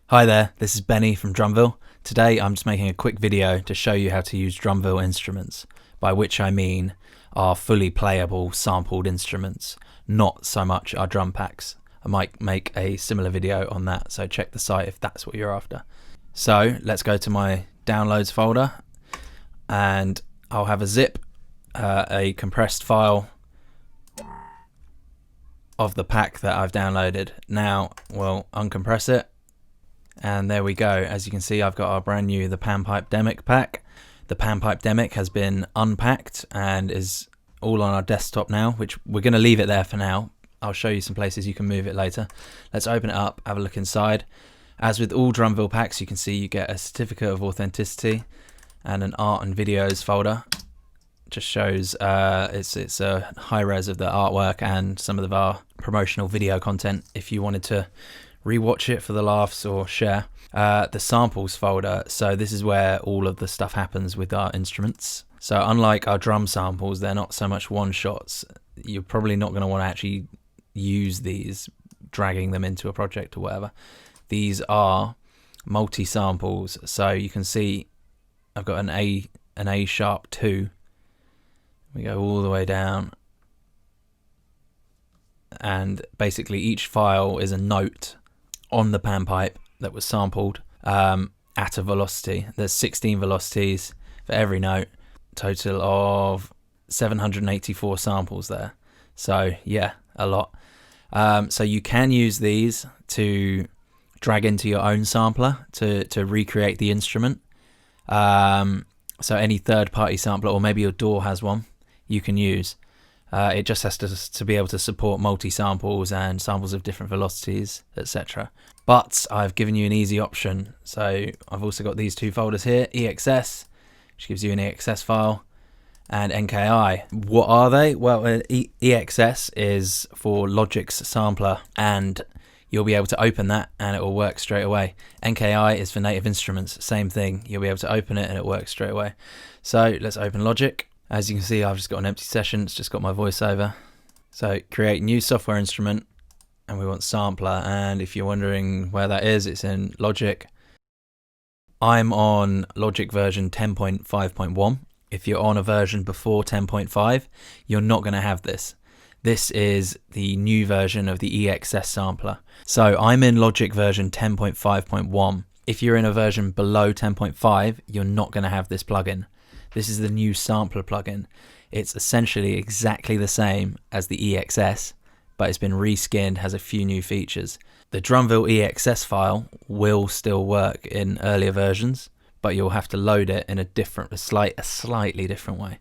Hi there, this is Benny from DRUMVILLE. Today I'm just making a quick video to show you how to use DRUMVILLE instruments, by which I mean our fully playable sampled instruments, not so much our drum packs. I might make a similar video on that, so check the site if that's what you're after. So let's go to my downloads folder and I'll have a zip, a compressed file of the pack that I've downloaded. Now we'll uncompress it. And there we go. As you can see, I've got our brand new The Panpipe Demic pack. The Panpipe Demic has been unpacked and is all on our desktop now, which we're going to leave it there for now. I'll show you some places you can move it later. Let's open it up, have a look inside. As with all DRUMVILLE packs, you can see you get a certificate of authenticity and an art and videos folder. Just shows it's a high res of the artwork and some of our promotional video content if you wanted to rewatch it for the laughs or share. The samples folder, so this is where all of the stuff happens with our instruments. So unlike our drum samples, they're not so much one shots. You're probably not going to want to actually use these, dragging them into a project or whatever. These are multi samples, so you can see I've got an A sharp 2. We go all the way down, and basically each file is a note on the panpipe that was sampled at a velocity. There's 16 velocities for every note, total of 784 samples there. So yeah, a lot. So you can use these to drag into your own sampler to recreate the instrument. So any third-party sampler, or maybe your DAW has one, you can use. It just has to be able to support multi-samples and samples of different velocities, etc. But I've given you an easy option. So I've also got these two folders here, EXS, which gives you an EXS file, and NKI. What are they? Well, EXS is for Logic's sampler, and you'll be able to open that and it will work straight away. NKI is for Native Instruments, same thing. You'll be able to open it and it works straight away. So let's open Logic. As you can see, I've just got an empty session. It's just got my voiceover. So create new software instrument, and we want sampler. And if you're wondering where that is, it's in Logic. I'm on Logic version 10.5.1. If you're on a version before 10.5, you're not going to have this. This is the new version of the EXS sampler. So I'm in Logic version 10.5.1. If you're in a version below 10.5, you're not going to have this plugin. This is the new sampler plugin. It's essentially exactly the same as the EXS, but it's been reskinned, has a few new features. The DRUMVILLE EXS file will still work in earlier versions, but you'll have to load it in a slightly different way.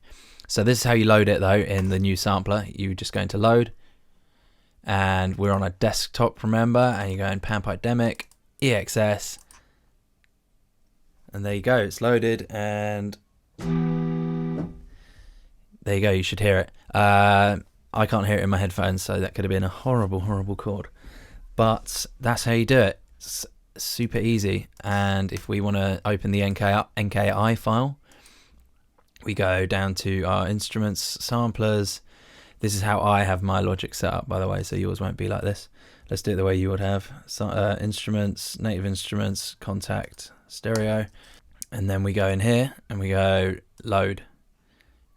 So this is how you load it though in the new sampler. You just go into load, and we're on a desktop, remember, and you go in Panpipe Demic, EXS, and there you go, it's loaded, and there you go, you should hear it. I can't hear it in my headphones, so that could have been a horrible chord. But that's how you do it. It's super easy. And if we want to open the NKI file, we go down to our instruments, samplers. This is how I have my Logic set up, by the way, so yours won't be like this. Let's do it the way you would have. So, instruments, Native Instruments, Contact, Stereo. And then we go in here and we go load,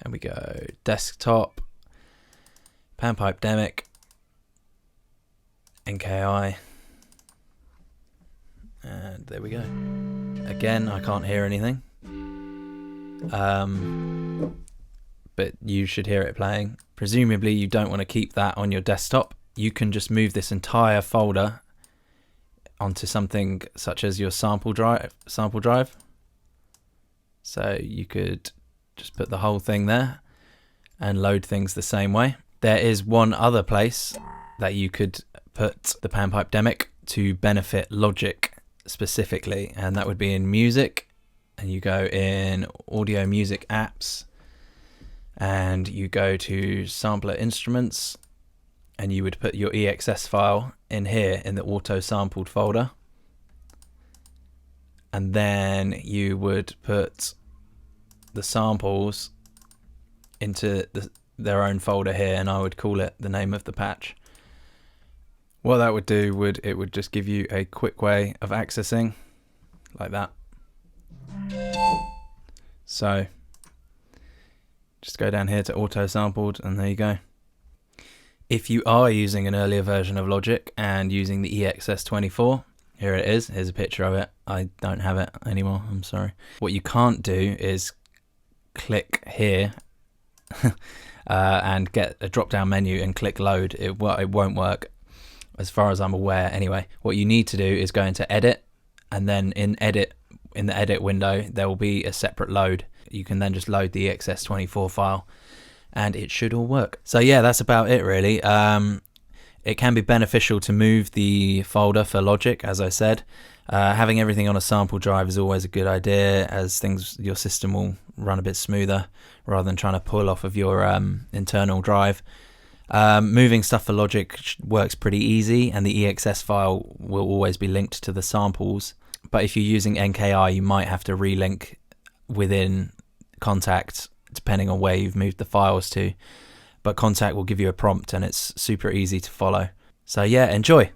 and we go desktop, Panpipe Demic, NKI, and there we go. Again, I can't hear anything, but you should hear it playing. Presumably you don't want to keep that on your desktop. You can just move this entire folder onto something such as your sample drive. So you could just put the whole thing there and load things the same way. There is one other place that you could put the Panpipe Demic to benefit Logic specifically, and that would be in music. And you go in audio music apps, and you go to sampler instruments, and you would put your EXS file in here in the auto sampled folder. And then you would put the samples into their own folder here, and I would call it the name of the patch. What that would do it would just give you a quick way of accessing like that. So just go down here to auto sampled, and there you go. If you are using an earlier version of Logic and using the EXS24, here it is. Here's a picture of it. I don't have it anymore, I'm sorry. What you can't do is click here and get a drop down menu and click load. It won't work, as far as I'm aware anyway. What you need to do is go into edit, and then in the edit window there will be a separate load. You can then just load the EXS24 file and it should all work. So yeah, that's about it really. It can be beneficial to move the folder for Logic, as I said. Having everything on a sample drive is always a good idea, as your system will run a bit smoother rather than trying to pull off of your internal drive. Moving stuff for Logic works pretty easy, and the EXS file will always be linked to the samples. But if you're using NKI, you might have to relink within Contact, depending on where you've moved the files to. But Contact will give you a prompt, and it's super easy to follow. So yeah, enjoy.